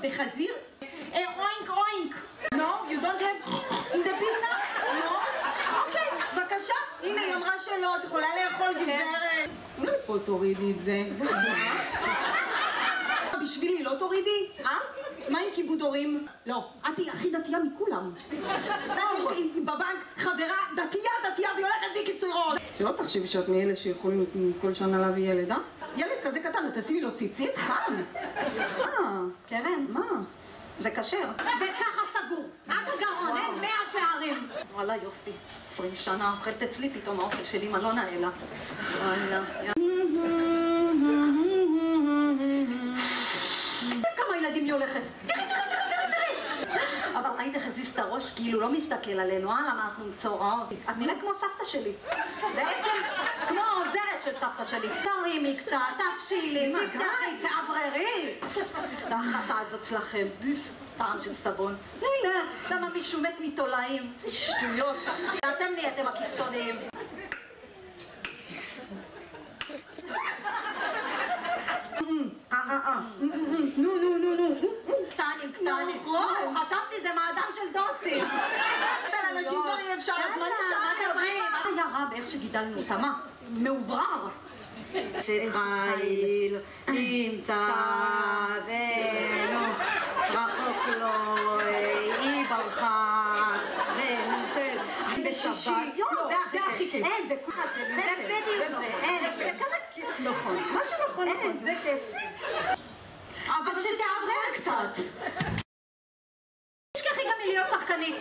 the חזיר? אוינק אוינק. No, you don't have in the pizza? No? אוקיי, בבקשה. הנה, היא אמרה שלא, את יכולה לאכול גברת. אולי פה תורידי את זה. בשבילי לא תורידי? מה עם כיבוד הורים? לא, את היא הכי דתייה מכולם. יש לי בבנק חברה דתייה והיא הולכת בי קיצורות. שלא תחשבי שאת מאלה שיכולים כל שנה להביא ילד, ילד כזה קטן, תשימי לו ציצית? קרן, מה? זה כשר. וככה סגור. עד הגרון, אין 100 שערים. וואלה יופי, 20 שנה אוכלת אצלי פתאום האוכל שלי מלונה אלה. וואלה. כמה ילדים היא הולכת. תראי. אבל ראית איך הזיז את הראש? כאילו לא מסתכל עלינו, למה אנחנו מצורעות. את נראית כמו סבתא שלי. בעצם כמו העוזרת של סבתא שלי. תרימי קצת, תפשילי, תפתחי, תעבררי. והחסה הזאת שלכם, טעם של סבון. הנה, למה מישהו מת מתולעים? זה שטויות. ואתם נהייתם הקיצוניים. נו. קטנים. חשבתי זה מעדן של דוסי. אנשים כבר אי אפשר, אז מה נשאר? מה היה רע באיך שגידלנו אותה? מה? מאוברר. שתחיל עם צדנו, רחוק לו, היא ברכה, ונמצאת בשישי. זה הכי כיף. אין, זה בדיוק זה. אין, זה כזה כיף. נכון. מה שנכון, זה כיף. אבל שתעברר קצת. תשכחי גם מלהיות שחקנית.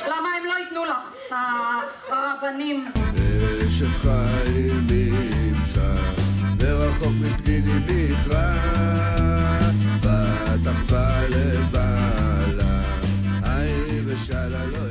למה הם לא ייתנו לך? הרבנים. אשת חיל נמצא ורחוק מפניני בכלל, בטח בא לבעלה, היי ושאלה לא